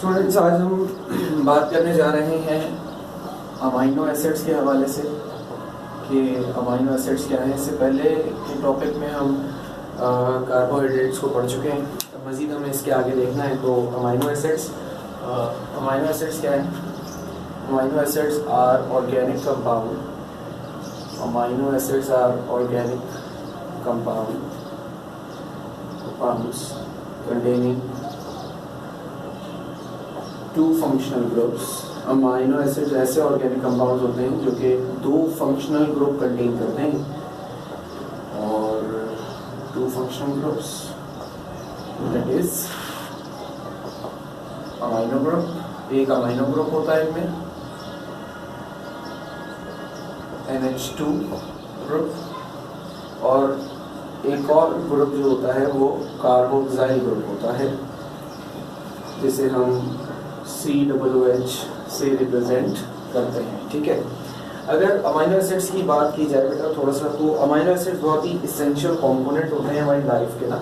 Students, आज हम बात करने जा रहे हैं अमाइनो एसिड्स के हवाले से कि अमाइनो एसिड्स क्या हैं। इससे पहले के टॉपिक में हम कार्बोहाइड्रेट्स को पढ़ चुके हैं। मज़ीद हमें इसके आगे देखना है। तो अमाइनो एसिड्स क्या है? Amino acids are organic compound. Amino acids are organic compounds containing two functional groups. Amino acids ऐसे ऑर्गेनिक कंपाउंड्स होते हैं जो कि दो फंक्शनल ग्रुप कंटेन करते हैं, और two functional groups that is amino group. एक अमाइनो ग्रुप होता है इनमें NH2 ग्रुप, और एक और ग्रुप जो होता है वो कार्बोक्सिल ग्रुप होता है, जिसे हम COOH से रिप्रेजेंट करते हैं। ठीक है, अगर अमाइनो एसिड्स की बात की जाए बेटा थोड़ा सा, तो अमाइनो एसिड्स बहुत ही इसेंशियल कंपोनेंट होते हैं हमारी लाइफ के ना,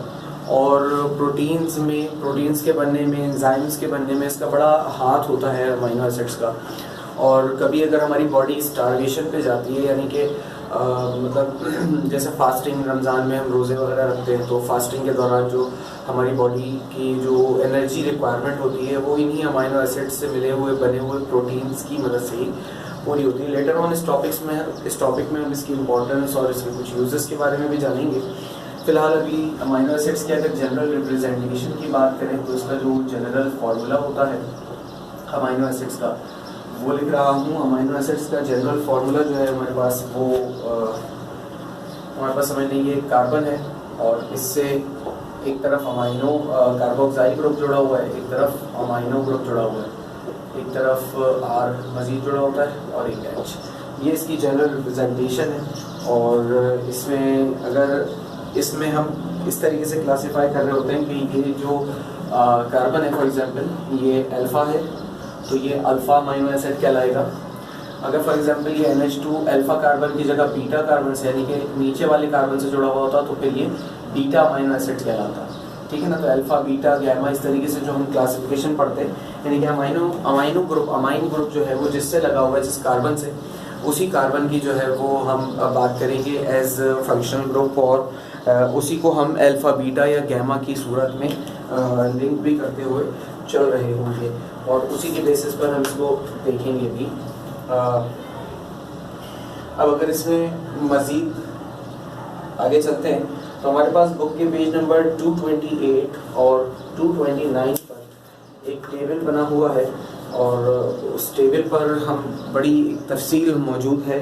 और प्रोटीन्स के बनने में, एंजाइम्स के बनने में इसका बड़ा हाथ होता है अमाइनो एसिड्स का। और कभी अगर हमारी बॉडी स्टारवेशन पे जाती है, यानी कि मतलब जैसे फास्टिंग, रमज़ान में हम रोज़े वगैरह रखते हैं, तो फास्टिंग के दौरान जो हमारी बॉडी की जो एनर्जी रिक्वायरमेंट होती है वो इन्हीं अमाइनो एसिड्स से मिले हुए बने हुए प्रोटीन्स की मदद से ही पूरी होती है। लेटर ऑन इस टॉपिक में हम इसकी इम्पोर्टेंस और इसके कुछ यूजेस के बारे में भी जानेंगे। फिलहाल अभी अमाइनो एसिड्स के अगर जनरल रिप्रेजेंटेशन की बात करें तो इसका जो जनरल फार्मूला होता है अमाइनो एसिड्स का, वो लिख रहा हूँ। अमाइनो एसिड्स का जनरल फार्मूला जो है हमारे पास, वो हमारे पास समझ लीजिए ये कार्बन है, और इससे एक तरफ अमाइनो कार्बोक्सिल ग्रुप जुड़ा हुआ है, एक तरफ अमाइनो ग्रुप जुड़ा हुआ है, एक तरफ R मजीद जुड़ा होता है, और एक H। ये इसकी जनरल रिप्रेजेंटेशन है। और इसमें हम इस तरीके से क्लासीफाई कर रहे होते हैं कि ये जो कार्बन है, फॉर एग्जांपल ये अल्फ़ा है, तो ये अल्फ़ा अमाइनो एसिड कहलाएगा। अगर फॉर एग्जांपल ये NH2 अल्फ़ा कार्बन की जगह बीटा कार्बन से, यानी कि नीचे वाले कार्बन से जुड़ा हुआ होता, तो फिर ये बीटा अमाइनो एसिड कहलाता। ठीक है ना, तो अल्फ़ा, बीटा, गैमा, इस तरीके से जो हम क्लासिफिकेशन पढ़ते हैं, यानी कि अमाइन ग्रुप जो है वो जिससे लगा हुआ है, जिस कार्बन से, उसी कार्बन की जो है वो हम बात करेंगे एज फंक्शनल ग्रुप, और उसी को हम अल्फ़ा, बीटा या गैमा की सूरत में लिंक भी करते हुए चल रहे होंगे, और उसी के बेसिस पर हम इसको देखेंगे भी। अब अगर इसमें मज़ीद आगे चलते हैं तो हमारे पास बुक के पेज नंबर 228 और 229 पर एक टेबल बना हुआ है, और उस टेबल पर हम बड़ी तफसील मौजूद है,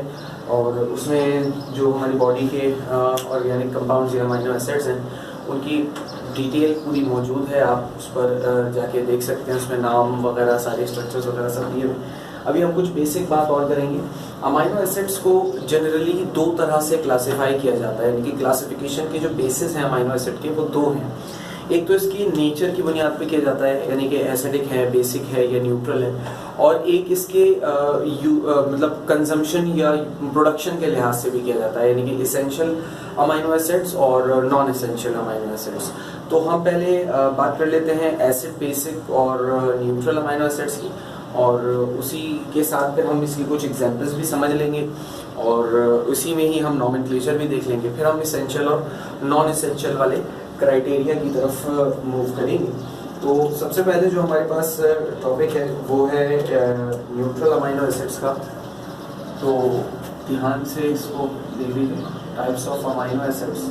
और उसमें जो हमारी बॉडी के ऑर्गेनिक कंपाउंड्स या अमाइनो एसिड्स हैं उनकी डिटेल पूरी मौजूद है। आप उस पर जाके देख सकते हैं, उसमें नाम वगैरह, सारे स्ट्रक्चर्स वगैरह सब दिए हुए। अभी हम कुछ बेसिक बात और करेंगे। अमाइनो एसिड्स को जनरली दो तरह से क्लासिफाई किया जाता है, यानी कि क्लासिफिकेशन के जो बेसिस हैं अमाइनो एसिड के वो दो हैं। एक तो इसकी नेचर की बुनियाद पे किया जाता है, यानी कि एसिडिक है, बेसिक है या न्यूट्रल है, और एक इसके मतलब कंजम्पशन या प्रोडक्शन के लिहाज से भी किया जाता है, यानी कि इसेंशियल अमाइनो एसिड्स और नॉन एसेंशियल अमाइनो एसिड्स। तो हम पहले बात कर लेते हैं एसिड, बेसिक और न्यूट्रल अमाइनो एसिड्स की, और उसी के साथ फिर हम इसकी कुछ एग्जांपल्स भी समझ लेंगे, और उसी में ही हम नॉमेनक्लेचर भी देख लेंगे। फिर हम इसेंशियल और नॉन एसेंशियल वाले क्राइटेरिया की तरफ मूव करेंगे। तो सबसे पहले जो हमारे पास टॉपिक है वो है न्यूट्रल अमाइनो एसिड्स का। तो ध्यान से इसको देख लीजिए। Types of amino acids,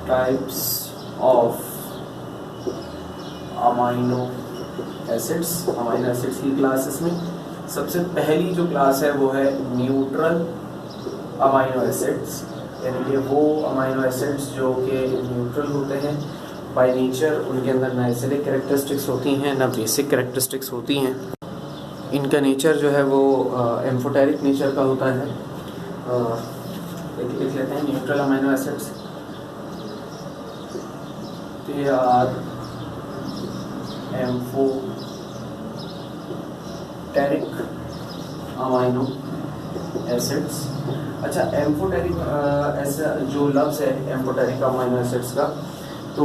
types of amino acids की क्लासेस में सबसे पहली जो क्लास है वो है न्यूट्रल अमाइनो एसिड्स, यानी कि वो अमाइनो एसिड्स जो कि न्यूट्रल होते हैं बाय नेचर। उनके अंदर ना एसिडिक कैरेक्टरिस्टिक्स होती हैं ना बेसिक कैरेक्टरिस्टिक्स होती हैं। इनका नेचर जो है वो एम्फोटेरिक नेचर का होता है। लिख लेते हैं neutral amino acids, they are amphoteric amino acids. अच्छा, एम्फोटेरिक ऐसा जो लफ्ज़ है एम्फोटेरिक अमाइनो एसिड्स का, तो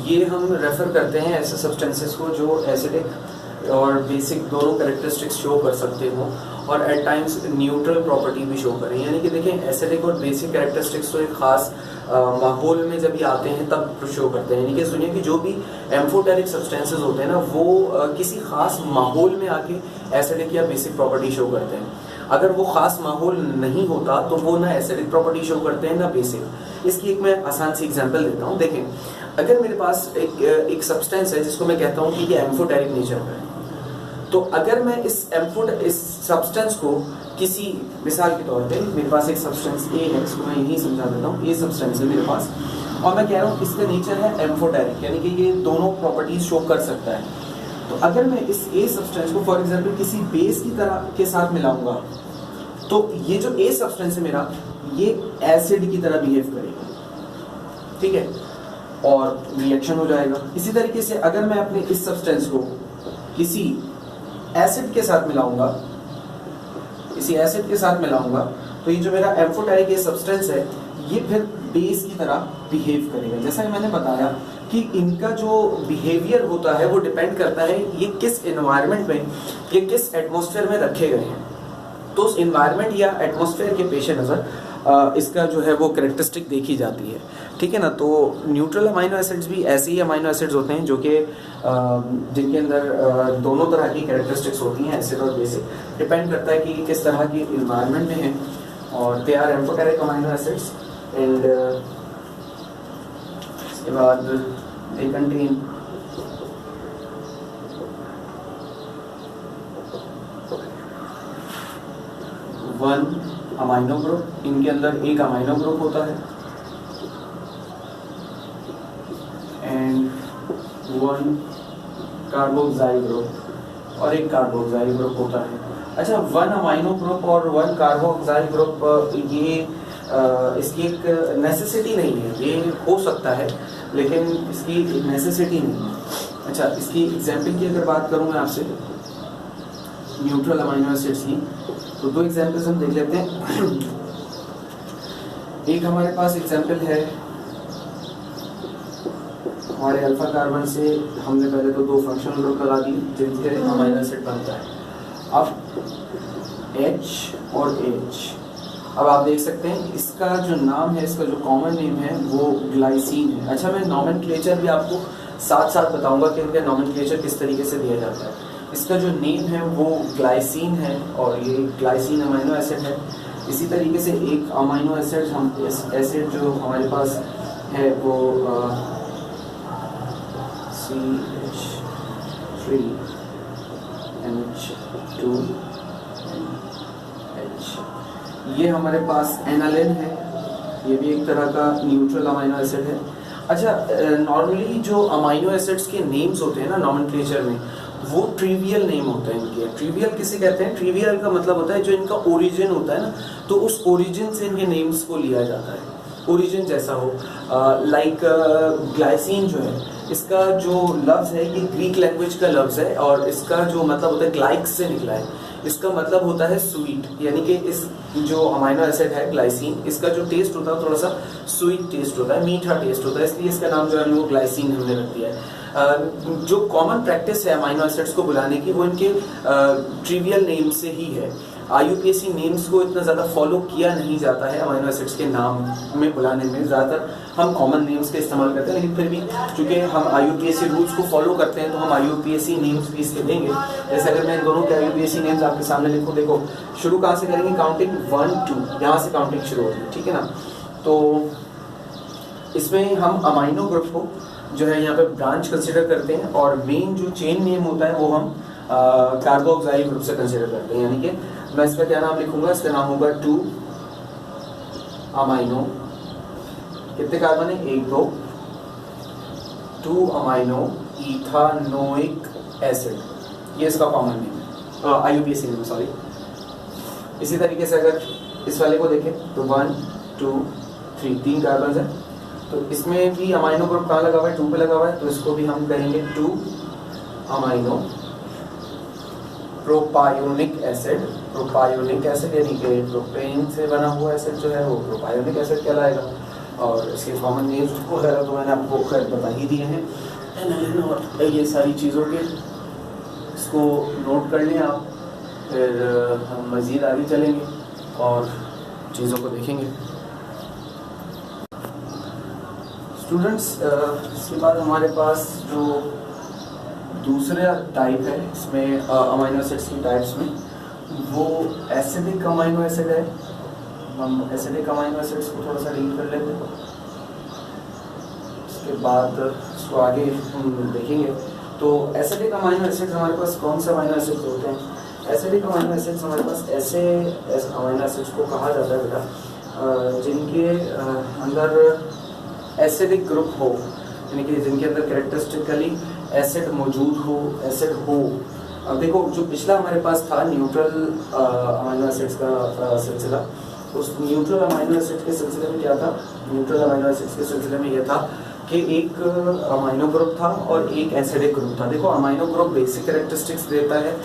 ये हम रेफ़र करते हैं ऐसे सब्सटेंसेस को जो एसिडिक और बेसिक दोनों कैरेक्टरिस्टिक्स शो कर सकते हो और एट टाइम्स न्यूट्रल प्रॉपर्टी भी शो करें। यानी कि देखें एसिडिक और बेसिक कैरेक्टरिस्टिक्स तो एक खास माहौल में जब ये आते हैं तब शो करते हैं। यानी कि दुनिया की जो भी एम्फोटेरिक सब्सटेंसेस होते हैं ना वो किसी खास माहौल में आके एसिडिक या बेसिक प्रॉपर्टी शो करते हैं। अगर वो खास माहौल नहीं होता तो वो ना एसिडिक प्रॉपर्टी शो करते हैं ना बेसिक। इसकी एक मैं आसान सी एग्जांपल देता हूँ। देखें अगर मेरे पास एक सब्सटेंस है जिसको मैं कहता हूँ कि ये एम्फोटेरिक नेचर का है, तो अगर मैं इस सब्सटेंस को किसी मिसाल के तौर पे मेरे पास एक सब्सटेंस ए है, इसको मैं यही समझा देता हूँ। ये सब्सटेंस है मेरे पास और मैं कह रहा हूँ इसका नेचर है एम्फोटेरिक, यानी कि ये दोनों प्रॉपर्टीज शो कर सकता है। तो अगर मैं इस ए सब्सटेंस को फॉर एग्जांपल किसी बेस की तरह के साथ मिलाऊंगा तो ये जो ए सब्सटेंस है मेरा ये एसिड की तरह बिहेव करेगा, ठीक है, और रिएक्शन हो जाएगा। इसी तरीके से अगर मैं अपने इस सब्सटेंस को किसी एसिड के साथ मिलाऊंगा, किसी एसिड के साथ मिलाऊंगा तो ये जो मेरा एम्फोटेरिक ये सब्सटेंस है ये फिर बेस की तरह बिहेव करेगा। जैसा कि मैंने बताया कि इनका जो बिहेवियर होता है वो डिपेंड करता है ये किस एनवायरनमेंट में, ये किस एटमॉस्फेयर में रखे गए हैं। तो उस एनवायरनमेंट या एटमॉस्फेयर के पेश नज़र इसका जो है वो कैरेक्टरिस्टिक देखी जाती है, ठीक है ना। तो न्यूट्रल अमाइनो एसिड्स भी ऐसे ही अमाइनो एसिड्स होते हैं जो कि जिनके अंदर दोनों तरह की कैरेक्टरिस्टिक्स होती हैं, एसिड और बेसिक। डिपेंड करता है कि किस तरह की एनवायरनमेंट में है। और they are amphoteric amino acids and इसके बाद they contain one amino group. इनके अंदर एक अमाइनो ग्रुप होता है एंड वन कार्बोक्साइल ग्रुप और एक कार्बोक्साइल ग्रुप होता है। अच्छा, वन अमाइनो ग्रुप और वन कार्बोक्साइल ग्रुप ये इसकी एक नेसेसिटी नहीं है, ये हो सकता है लेकिन इसकी नेसेसिटी नहीं है। अच्छा, इसकी एग्जाम्पल की अगर बात करूँ मैं आपसे न्यूट्रल अमाइनो एसिड्स की, तो दो एग्जाम्पल्स हम देख लेते हैं। एक हमारे पास एग्जाम्पल है हमारे अल्फा कार्बन से हमने पहले तो दो फंक्शनल ग्रुप लगा दिए जिनसे अमाइनो एसिड बनता है। अब H और H, अब आप देख सकते हैं इसका जो नाम है, इसका जो कॉमन नेम है वो ग्लाइसिन है। अच्छा, मैं नॉमेनक्लेचर भी आपको साथ साथ बताऊंगा कि इनका नॉमेनक्लेचर किस तरीके से दिया जाता है। इसका जो नेम है वो ग्लाइसिन है और ये ग्लाइसिन अमाइनो एसिड है। इसी तरीके से एक अमाइनो एसिड हम इस एसिड जो हमारे पास है वो CH3NH2H, ये हमारे पास एनालिन है, ये भी एक तरह का न्यूट्रल अमाइनो एसिड है। अच्छा, नॉर्मली जो अमाइनो एसिड्स के नेम्स होते हैं ना नॉमेनक्लेचर में, वो ट्रिवियल नेम होते हैं इनके। ट्रिवियल किसे कहते हैं? ट्रिवियल का मतलब होता है जो इनका ओरिजिन होता है ना, तो उस ओरिजिन से इनके नेम्स को लिया जाता है, ओरिजिन जैसा हो। लाइक ग्लाइसिन जो है, इसका जो लफ्ज़ है ये ग्रीक लैंग्वेज का लफ्ज़ है और इसका जो मतलब होता है ग्लाइक्स से निकला है। इसका मतलब होता है स्वीट, यानी कि इस जो अमाइनो एसिड है ग्लाइसिन, इसका जो टेस्ट होता है थोड़ा सा स्वीट टेस्ट होता है, मीठा टेस्ट होता है, इसलिए इसका नाम जो है वो ग्लाइसिन हमने रख दिया है। जो कॉमन प्रैक्टिस है अमाइनो एसिड्स को बुलाने की वो इनके ट्रिवियल नेम से ही है। IUPAC नेम्स को इतना ज़्यादा फॉलो किया नहीं जाता है अमाइनो एसिड्स के नाम में बुलाने में, ज़्यादातर हम कॉमन नेम्स का इस्तेमाल करते हैं। लेकिन फिर भी चूँकि हम IUPAC रूल्स को फॉलो करते हैं तो हम IUPAC नेम्स भी इसके देंगे। जैसे अगर मैं दोनों के IUPAC नेम्स आपके सामने लिखूँ, देखो शुरू कहाँ से करेंगे, काउंटिंग 1 2, यहाँ से काउंटिंग शुरू होगी, ठीक है ना। तो इसमें हम अमाइनो ग्रुप को जो है यहाँ पे ब्रांच कंसिडर करते हैं और मेन जो चेन नेम होता है वो हम कार्बोक्साइल ग्रुप से कंसिडर करते हैं। यानी कि मैं इसका क्या नाम लिखूंगा, इसका नाम होगा 2 अमाइनो, कितने कार्बन है, 1 2, 2 अमाइनो इथानोइक एसिड, ये इसका कॉमन नेम है, IUPAC नेम, सॉरी। इसी तरीके से अगर इस वाले को देखें तो 1 2 3 3 कार्बन है, तो इसमें भी अमाइनो ग्रुप कहाँ लगा हुआ है, 2 पे लगा हुआ है, तो इसको भी हम कहेंगे 2 अमाइनो प्रोपायोनिक एसिड। प्रोपायोनिक एसिड यानी कि प्रोपेन से बना हुआ एसिड जो है वो प्रोपायोनिक एसिड कहलाएगा। और इसके कॉमन नेम्स वगैरह तो मैंने आपको खैर बता ही दिए हैं। NLN और ये सारी चीज़ों के इसको नोट कर लें आप, फिर हम मज़ीद आगे चलेंगे और चीज़ों को देखेंगे। स्टूडेंट्स, इसके बाद हमारे पास जो दूसरा टाइप है इसमें अमीनो एसिड्स की टाइप्स में, वो एसिडिक अमीनो एसिड है। हम एसिडिक अमीनो एसिड्स को थोड़ा सा डील कर लेते हैं, उसके बाद इसको आगे हम देखेंगे। तो एसिडिक अमीनो एसिड्स हमारे पास कौन से अमीनो एसिड्स होते हैं? एसिडिक अमीनो एसिड्स हमारे पास ऐसे अमीनो एसिड्स को कहा जाता है बेटा जिनके अंदर एसिडिक ग्रुप हो, यानी कि जिनके अंदर कैरेक्टरिस्टिकली एसिड मौजूद हो, एसिड हो। अब देखो, जो पिछला हमारे पास था न्यूट्रल अमीनो एसिड्स का सिलसिला, उस न्यूट्रल अमीनो एसिड के सिलसिले में क्या था? न्यूट्रल अमीनो एसिड्स के सिलसिले में यह था कि एक अमीनो ग्रुप था और एक एसिडिक ग्रुप था। देखो, अमीनो ग्रुप बेसिक कैरेक्टरिस्टिक्स देता है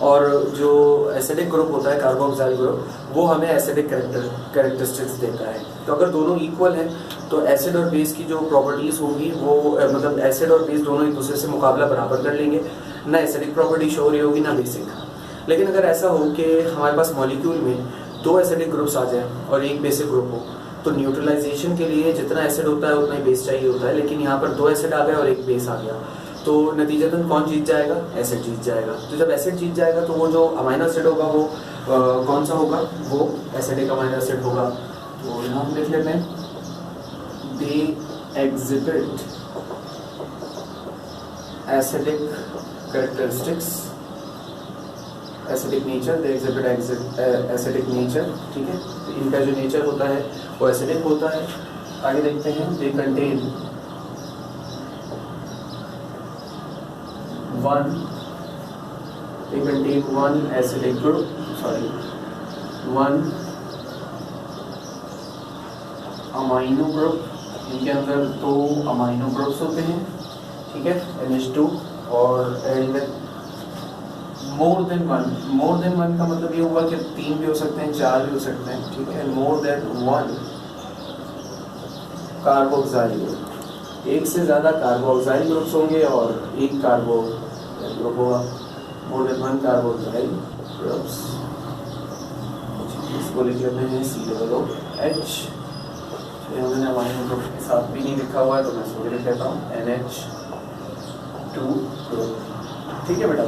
और जो एसिडिक ग्रुप होता है, कार्बोक्सिल ग्रुप, वो हमें एसिडिक कैरेक्टरिस्टिक्स देता है। तो अगर दोनों इक्वल हैं तो एसिड और बेस की जो प्रॉपर्टीज़ होंगी वो मतलब एसिड और बेस दोनों एक दूसरे से मुकाबला बराबर कर लेंगे, ना एसिडिक प्रॉपर्टी शो हो रही होगी ना बेसिक। लेकिन अगर ऐसा हो कि हमारे पास मॉलिक्यूल में दो एसिडिक ग्रुप्स आ जाएं और एक बेसिक ग्रुप हो, तो न्यूट्रलाइजेशन के लिए जितना एसिड होता है उतना ही बेस चाहिए होता है। लेकिन यहाँ पर दो एसिड आ गए और एक बेस आ गया, तो नतीजतन कौन जीत जाएगा? एसिड जीत जाएगा। तो जब एसिड जीत जाएगा तो वो जो अमीनो एसिड होगा वो कौन सा होगा? वो एसिडिक अमीनो एसिड होगा। तो यहाँ हम लिख लेते हैं, they exhibit acidic characteristics, acidic nature, they exhibit acidic nature. ठीक है, तो इनका जो नेचर होता है वो एसिडिक होता है। आगे देखते हैं, they contain one acidic group, one amino group. इनके अंदर दो अमाइनो ग्रुप्स होते हैं, ठीक है, NH2 और एंड मोर देन वन का मतलब ये हुआ कि 3 भी हो सकते हैं, 4 भी हो सकते हैं, ठीक है। मोर देन 1 कार्बोक्सिल ग्रुप, एक से ज़्यादा कार्बोक्सिल ग्रुप्स होंगे और एक कार्बो ग्रुप होगा। मोर देन 1 कार्बोक्सिल ग्रुप्स, इसको लिख लेते हैं COOH। हमने अमाइनो ग्रुप के साथ भी नहीं लिखा हुआ है तो मैं इसको लिख लेता हूँ NH2 ग्रुप, ठीक है बेटा।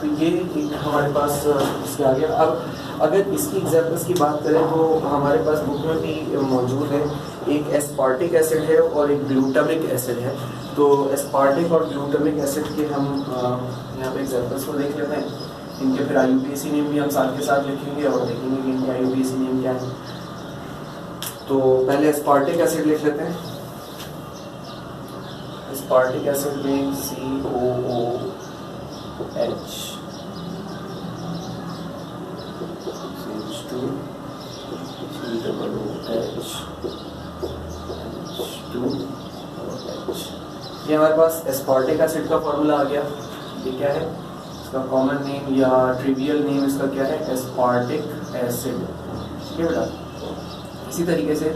तो ये एक हमारे पास इसके आगे। अब अगर इसकी एग्जाम्पल्स की बात करें तो हमारे पास बुक में भी मौजूद है, एक एस्पार्टिक एसिड है और एक ग्लूटामिक एसिड है। तो एस्पार्टिक और ग्लूटामिक एसिड के हम यहाँ पे एग्जाम्पल्स को देख लेते हैं। इनके फिर IUPAC नेम भी हम साथ के साथ लिखेंगे और देखेंगे कि इनके IUPAC नेम क्या है। तो पहले एस्पार्टिक एसिड लिख लेते हैं। एस्पार्टिक एसिड में COOH, CH2, COOH। ये हमारे पास एस्पार्टिक एसिड का फॉर्मूला आ गया। ये क्या है? इसका कॉमन नेम या ट्रिवियल नेम इसका क्या है? एस्पार्टिक एसिड, ठीक है बेटा। इसी तरीके से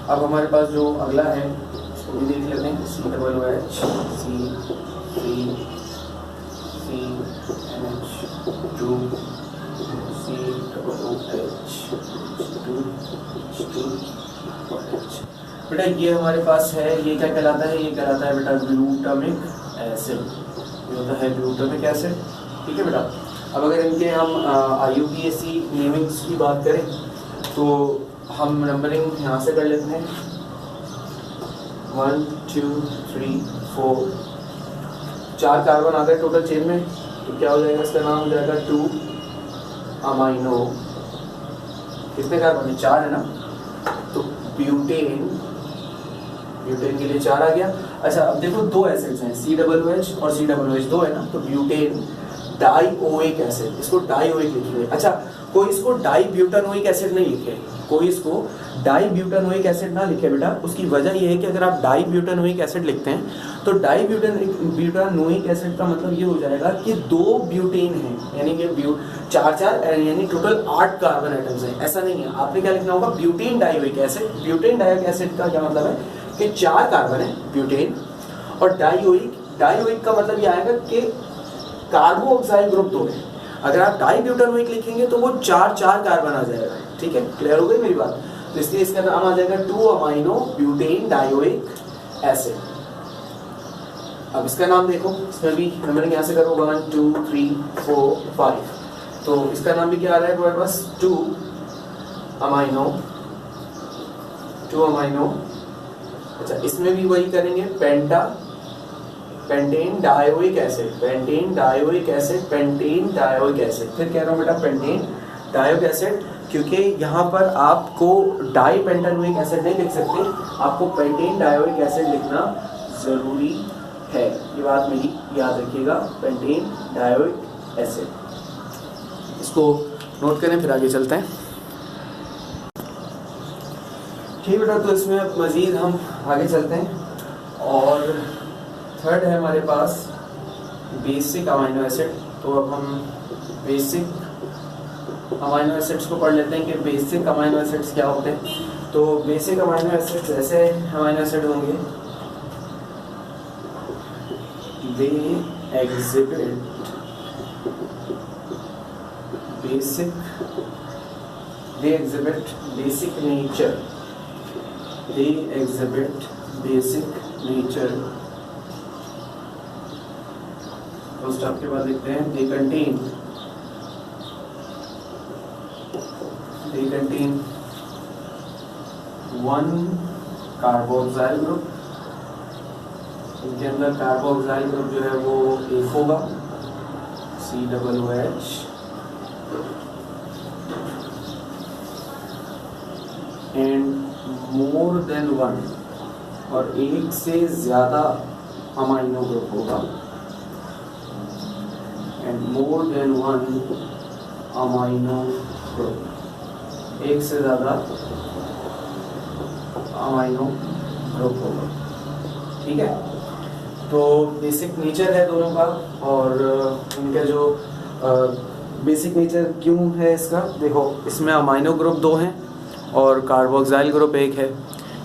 अब हमारे पास जो अगला है उसको भी देख लेते हैं, COOH, CNH2, COOH। बेटा ये हमारे पास है, ये क्या कहलाता है? ये कहलाता है बेटा ग्लूटामिक एसिड। ये होता है ग्लूटामिक एसिड, ठीक है बेटा। अब अगर इनके हम IUPAC नेमिंग्स की बात करें तो हम नंबरिंग यहाँ से कर लेते हैं, 1 2 3 4, 4 कार्बन आ गए टोटल चेन में। तो क्या हो जाएगा? इसका नाम हो जाएगा 2 अमाइनो। कितने कार्बन है? 4 है ना। तो ब्यूटेन के लिए 4 आ गया। अच्छा, अब देखो दो एसिड्स हैं, COOH और COOH, दो है ना। तो ब्यूटेन डाइओइक एसिड, इसको डाइओइक लिखेंगे। अच्छा, कोई इसको डाई ब्यूटानोइक एसिड नहीं लिखे, कोई इसको डाई ब्यूटानोइक एसिड ना लिखे बेटा, उसकी वजह ये है कि अगर आप डाई ब्यूटानोइक एसिड लिखते हैं तो डाई ब्यूटानोइक एसिड का मतलब ये हो जाएगा कि 2 ब्यूटेन हैं, यानी कि 4 यानी टोटल 8 कार्बन एटम्स हैं। ऐसा नहीं है, आपने क्या लिखना होगा, butane dioic acid. Butane dioic acid का क्या मतलब है कि 4 कार्बन है ब्यूटेन, और डायोइक का मतलब ये आएगा कि कार्बोक्साइल ग्रुप 2 है। अगर आप डाई ब्यूटानोइक लिखेंगे तो वो 4 कार्बन आ जाएगा। ठीक है, क्लियर हो गई मेरी बात? तो इसलिए इसका नाम आ जाएगा 2 अमाइनो ब्यूटेन डायोइक एसिड। अब इसका नाम देखो, इसमें भी नंबरिंग यहाँ से करो 1 2 3 4 5, तो इसका नाम भी क्या आ रहा है हमारे पास, 2 अमाइनो। अच्छा, इसमें भी वही करेंगे, पेंटेन डायोइक एसिड, फिर कह रहा हूँ बेटा पेंटेन डायोइक एसिड, क्योंकि यहाँ पर आपको डाई पेंटानोइक एसिड नहीं लिख सकते, आपको पेंटेन डायोइक एसिड लिखना जरूरी है। ये बात मेरी याद रखिएगा, पेंटेन डायोइक एसिड। इसको नोट करें, फिर आगे चलते हैं। ठीक बेटा, तो इसमें अब मज़ीद हम आगे चलते हैं, और थर्ड है हमारे पास बेसिक अमाइनो एसिड। तो अब हम बेसिक अमाइनो एसिड्स को पढ़ लेते हैं कि बेसिक अमाइनो एसिड्स क्या होते हैं। तो बेसिक अमाइनो एसिड्स ऐसे अमाइनो एसिड होंगे, they exhibit basic nature. First आपके बाद देखते हैं, दे कंटेन 1 कार्बोक्साइल ग्रुप। इनके अंदर कार्बोक्साइल ग्रुप जो है वो एक होगा, COOH, एंड मोर देन 1, और एक से ज्यादा अमाइनो ग्रुप होगा, and more than 1 amino group, एक से ज्यादा अमाइनो ग्रुप होगा। ठीक है, तो बेसिक नेचर है दोनों का, और इनका जो बेसिक नेचर क्यों है इसका, देखो इसमें अमाइनो ग्रुप 2 हैं और कार्बोक्साइल ग्रुप 1 है।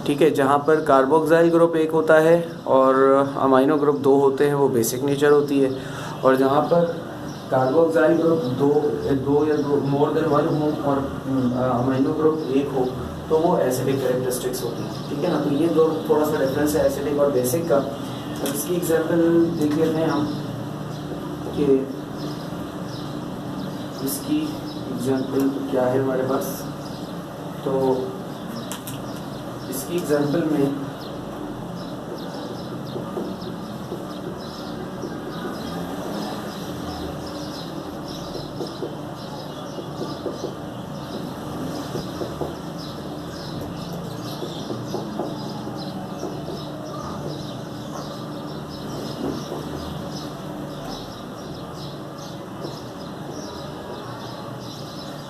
ठीक है, जहाँ पर कार्बोक्साइल ग्रुप 1 होता है और अमाइनो ग्रुप 2 होते हैं, वो बेसिक नेचर होती है, और जहाँ पर कार्बोक्साइल ग्रुप 2 या मोर देन 1 हो और अमाइनो ग्रुप 1 हो, तो वो एसिडिक कैरेक्टरिस्टिक्स होती है। ठीक है ना, तो ये दो थोड़ा सा डिफरेंस है एसिडिक और बेसिक का। अब इसकी एग्जांपल देख लेते हैं हम कि इसकी एग्जांपल क्या है हमारे पास। तो इसकी एग्जांपल में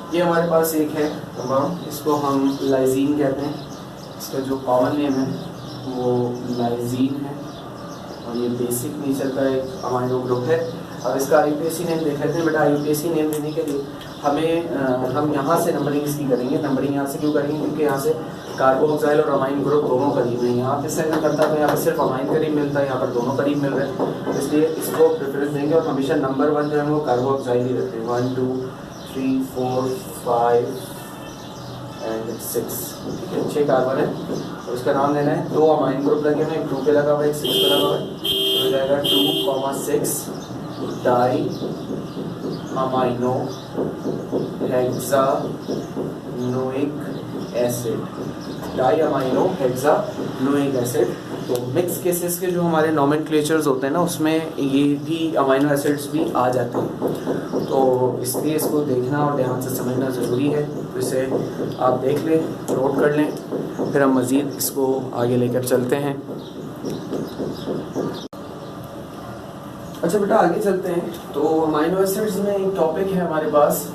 ये हमारे पास एक है कंपाउंड, इसको हम लाइजीन कहते हैं। इसका जो कॉमन नेम है वो लाइजीन है, और ये बेसिक नेचर का एक अमाइनो ग्रुप है। अब इसका IUPAC नेम देख लेते हैं बेटा। IUPAC नेम देने के लिए हम यहाँ से नंबरिंग इसकी करेंगे। नंबरिंग यहाँ से क्यों करेंगे, क्योंकि यहाँ से कार्बोक्साइल और अमाइन ग्रुप दोनों करीब हैं। यहाँ पे सेकंड करता है तो यहाँ पर सिर्फ अमाइन करीब मिलता है, यहाँ पर दोनों करीब मिल रहे हैं, तो इसलिए इसको प्रेफरेंस देंगे। और हमेशा नंबर 1 जो है वो कार्बोक्साइल ही रखते हैं। 1 2 3 4 5 एंड 6। ठीक है, 6 कार्बन है, और उसका नाम लेना है। 2 अमाइन ग्रुप लगे हुए, एक 2 पे लगा हुआ है, एक 6 पे लगा हुआ है, तो हो जाएगा 2,6 di amino hexanoic acid. Di amino hexanoic acid. तो मिक्स केसेस के जो हमारे नॉमेनक्लेचर्स होते हैं ना, उसमें ये भी अमाइनो एसिड्स भी आ जाते हैं, तो इसलिए इसको देखना और ध्यान से समझना ज़रूरी है। तो इसे आप देख लें, नोट कर लें, फिर हम मज़ीद इसको आगे लेकर चलते हैं। अच्छा बेटा, आगे चलते हैं। तो अमाइनो एसिड्स में एक टॉपिक है हमारे पास,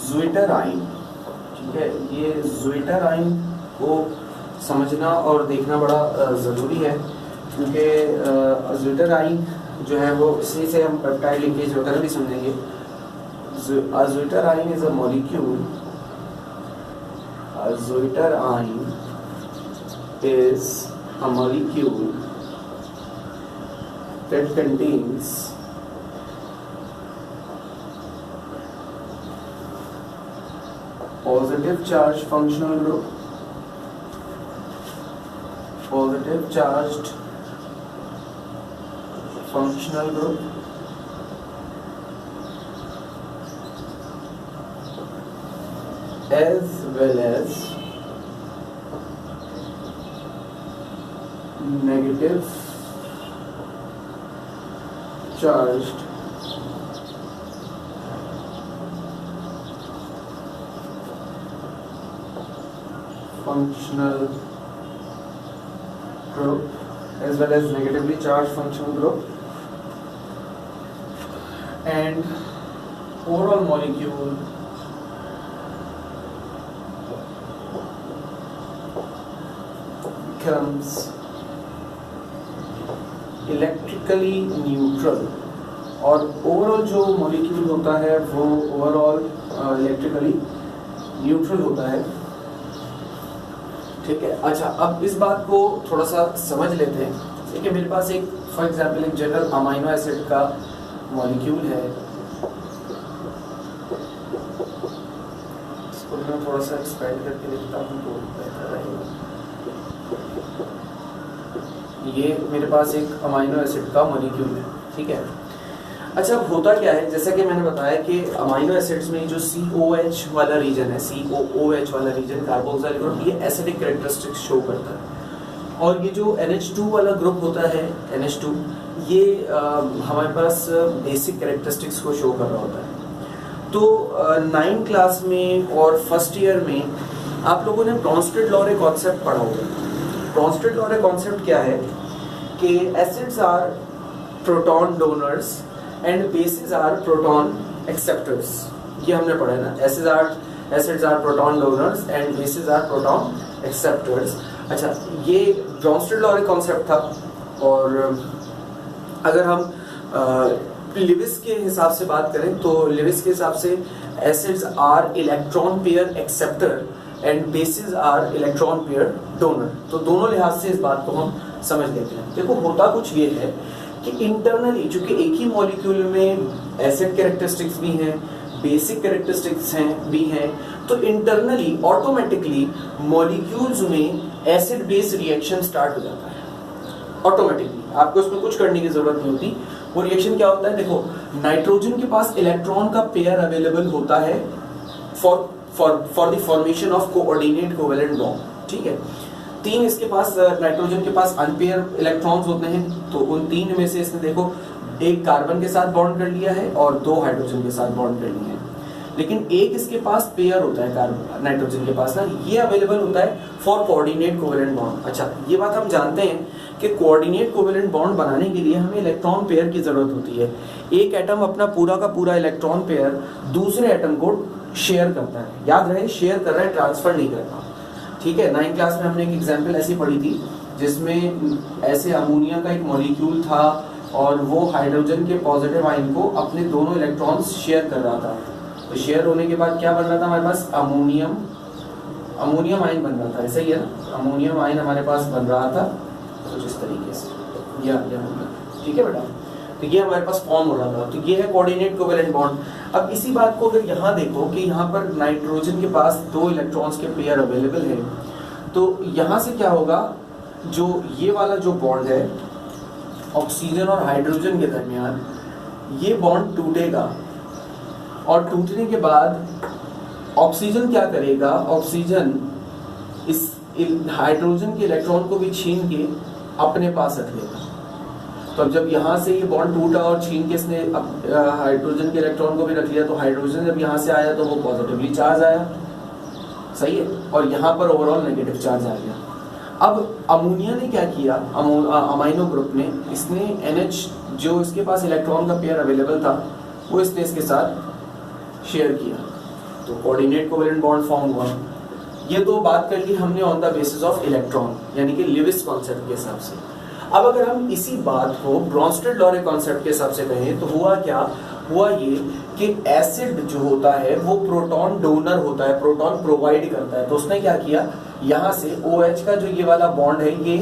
ज़्विटराइन। ठीक है, ये ज़्वीटर-आइन को समझना और देखना बड़ा ज़रूरी है, क्योंकि ज़्वीटर-आइन जो है वो इसी से हम पेप्टाइड लिंकेज वगैरह भी समझेंगे। Zwitterion is a molecule, zwitterion is a molecule that contains positive charge functional group, positive charged functional group, as well as negative charged functional group, as well as negatively charged functional group, and overall molecule becomes electrically neutral, और overall जो molecule होता है वो overall electrically neutral होता है। ठीक है, अच्छा अब इस बात को थोड़ा सा समझ लेते हैं। देखिए मेरे पास एक फॉर एग्जांपल एक जनरल अमाइनो एसिड का मॉलिक्यूल है, इसको मैं थोड़ा सा एक्सपेंड करके लिखता हूँ तो बेहतर रहेगा। ये मेरे पास एक अमाइनो एसिड का मॉलिक्यूल है, ठीक है। अच्छा होता क्या है, जैसा कि मैंने बताया कि अमाइनो एसिड्स में जो COH वाला रीजन है, COOH वाला रीजन कार्बोक्सिल ग्रुप, ये एसिडिक कैरेक्टरिस्टिक्स शो करता है। और ये जो NH2 वाला ग्रुप होता है, NH2, ये हमारे पास बेसिक कैरेक्टरिस्टिक्स को शो कर रहा होता है। तो 9th क्लास में और फर्स्ट ईयर में आप लोगों ने ब्रॉन्स्टेड-लॉरे कॉन्सेप्ट पढ़ा होगा। ब्रॉन्स्टेड-लॉरे कॉन्सेप्ट क्या है कि acids are proton donors and bases are proton acceptors, ये हमने पढ़ा है ना। Acids are proton donors and bases are proton acceptors. अच्छा, ये ब्रॉन्स्टेड-लॉरे कॉन्सेप्ट था। और अगर हम लिविस के हिसाब से बात करें तो लिविस के हिसाब से acids are electron pair acceptor and bases are electron pair donor. तो दोनों लिहाज से इस बात को हम समझ लेते हैं। देखो होता कुछ ये है कि इंटरनली, चूंकि एक ही मॉलिक्यूल में एसिड कैरेक्टरिस्टिक्स भी हैं, बेसिक कैरेक्टरिस्टिक्स हैं भी हैं, तो इंटरनली ऑटोमेटिकली मॉलिक्यूल्स में एसिड बेस रिएक्शन स्टार्ट हो जाता है ऑटोमेटिकली। आपको इसमें कुछ करने की जरूरत नहीं होती। वो रिएक्शन क्या होता है, देखो नाइट्रोजन के पास इलेक्ट्रॉन का पेयर अवेलेबल होता है for the formation of coordinate covalent bond, ठीक है। 3 इसके पास, नाइट्रोजन के पास अनपेयर इलेक्ट्रॉन्स होते हैं, तो उन 3 में से इसने देखो एक कार्बन के साथ बॉन्ड कर लिया है और 2 हाइड्रोजन के साथ बॉन्ड कर लिया है। लेकिन एक इसके पास पेयर होता है कार्बन नाइट्रोजन के पास ना, ये अवेलेबल होता है फॉर कोऑर्डिनेट कोवेलेंट बॉन्ड। अच्छा, ये बात हम जानते हैं कि कोऑर्डिनेट कोवेलेंट बॉन्ड बनाने के लिए हमें इलेक्ट्रॉन पेयर की जरूरत होती है। एक एटम अपना पूरा का पूरा इलेक्ट्रॉन पेयर दूसरे एटम को शेयर करता है। याद रहे, शेयर कर रहा है, ट्रांसफर नहीं करता, ठीक है। 9th क्लास में हमने एक एग्जाम्पल ऐसी पढ़ी थी जिसमें ऐसे अमोनिया का एक मॉलिक्यूल था और वो हाइड्रोजन के पॉजिटिव आयन को अपने दोनों इलेक्ट्रॉन्स शेयर कर रहा था। तो शेयर होने के बाद क्या बन रहा था हमारे पास, अमोनियम आयन बन रहा था, ऐसा ही है ना। अमोनियम आयन हमारे पास बन रहा था कुछ इस तरीके से, ठीक है बेटा। तो ये हमारे पास फॉर्म हो रहा था। तो ये है कोऑर्डिनेट कोवेलेंट बॉन्ड। अब इसी बात को अगर यहाँ देखो कि यहाँ पर नाइट्रोजन के पास 2 इलेक्ट्रॉन्स के पेयर अवेलेबल है, तो यहाँ से क्या होगा, जो ये वाला जो बॉन्ड है ऑक्सीजन और हाइड्रोजन के दरमियान, ये बॉन्ड टूटेगा और टूटने के बाद ऑक्सीजन क्या करेगा, ऑक्सीजन इस हाइड्रोजन के इलेक्ट्रॉन को भी छीन के अपने पास रख लेगा। तो अब जब यहाँ से ये बॉन्ड टूटा और छीन के इसने हाइड्रोजन के इलेक्ट्रॉन को भी रख लिया, तो हाइड्रोजन जब यहाँ से आया तो वो पॉजिटिवली चार्ज आया, सही है, और यहाँ पर ओवरऑल नेगेटिव चार्ज आ गया। अब अमोनिया ने क्या किया, अमाइनो ग्रुप ने, इसने NH जो इसके पास इलेक्ट्रॉन का पेयर अवेलेबल था वो इसने इसके साथ शेयर किया। तो कोऑर्डिनेट कोवेलेंट बॉन्ड फॉर्म हुआ। ये तो बात कर ली हमने on the basis of electron, यानी कि लिविस कॉन्सेप्ट के हिसाब से। अब अगर हम इसी बात को ब्रोंस्टेड-लॉरे कॉन्सेप्ट के हिसाब से कहें तो हुआ क्या, हुआ ये कि एसिड जो होता है वो प्रोटॉन डोनर होता है, प्रोटॉन प्रोवाइड करता है। तो उसने क्या किया, यहाँ से OH का जो ये वाला बॉन्ड है ये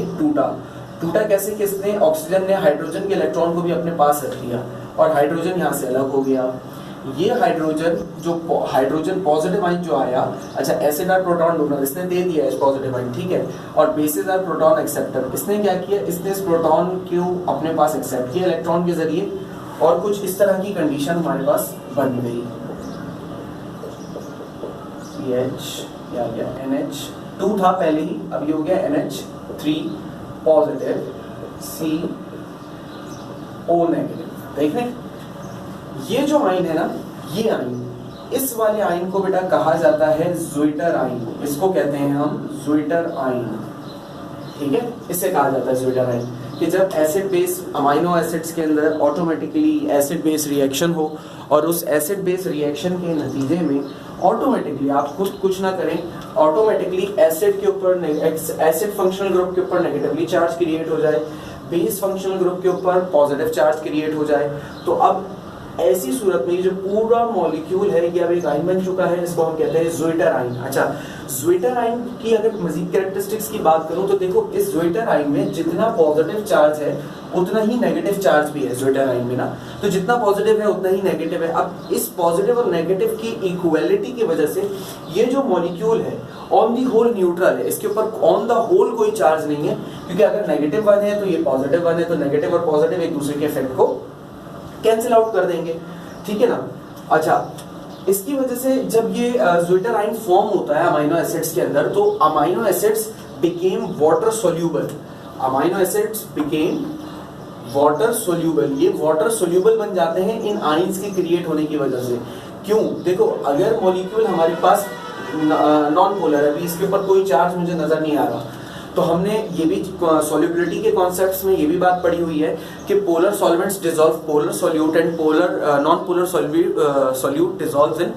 टूटा कैसे, किसने, ऑक्सीजन ने हाइड्रोजन के इलेक्ट्रॉन को भी अपने पास रख लिया और हाइड्रोजन यहाँ से अलग हो गया। ये हाइड्रोजन जो हाइड्रोजन पॉजिटिव आयन जो आया, अच्छा एसिड आर प्रोटॉन डोनर इसने दे दिया H पॉजिटिव आयन, ठीक है, और बेसिस आर प्रोटॉन एक्सेप्टर, इसने क्या किया, इसने इस प्रोटॉन को अपने पास एक्सेप्ट किया इलेक्ट्रॉन के जरिए और कुछ इस तरह की कंडीशन हमारे पास बन गई। CH या गया NH2 था पहले ही, अब ये हो गया NH3 पॉजिटिव CO नेगेटिव। देख रहे ये जो आयन है ना, ये आयन, इस वाले आयन को बेटा कहा जाता है ज़्विटर आयन, इसको कहते हैं हम ज़्विटर आयन, ठीक है, इससे कहा जाता है ज़्विटर आयन कि जब एसिड बेस अमाइनो एसिड्स के अंदर ऑटोमेटिकली एसिड बेस रिएक्शन हो और उस एसिड बेस रिएक्शन के नतीजे में ऑटोमेटिकली आप कुछ ना करें, ऑटोमेटिकली एसिड के ऊपर एसिड फंक्शनल ग्रुप के ऊपर नेगेटिवली चार्ज क्रिएट हो जाए, बेस फंक्शनल ग्रुप के ऊपर पॉजिटिव चार्ज क्रिएट हो जाए। तो अब ऐसी सूरत में ये जो पूरा मॉलिक्यूल है ये अब एक आयन बन चुका है, इसको हम कहते हैं ज़्विटर आयन। अच्छा, ज़्विटर आयन की अगर मजीद कैरेक्टरिस्टिक्स की बात करूं तो देखो इस ज़्विटर आयन में जितना पॉजिटिव चार्ज है उतना ही नेगेटिव चार्ज भी है ज़्विटर आयन में ना, तो जितना पॉजिटिव है उतना ही नेगेटिव है। अब इस पॉजिटिव और नेगेटिव की इक्वलिटी की वजह से ये जो मॉलिक्यूल है ऑन दी होल न्यूट्रल है, इसके ऊपर ऑन द होल कोई चार्ज नहीं है, क्योंकि अगर नेगेटिव वन है तो ये पॉजिटिव वन है, तो नेगेटिव और पॉजिटिव एक दूसरे के इफेक्ट को कैंसिल आउट कर देंगे, ठीक है ना। अच्छा, इसकी वजह से जब ये ज़्विटर आयन फॉर्म होता है अमाइनो एसिड्स के अंदर, तो amino acids became water soluble, amino acids became water soluble, ये वाटर सोल्यूबल बन जाते हैं इन आयंस के क्रिएट होने की वजह से। क्यों, देखो अगर मॉलिक्यूल हमारे पास नॉन पोलर है, अभी इसके ऊपर कोई चार्ज मुझे नजर नहीं आ रहा, तो हमने ये भी सॉल्युबिलिटी के कॉन्सेप्ट्स में ये भी बात पढ़ी हुई है कि polar solvents dissolve polar solute and polar non polar solute dissolves in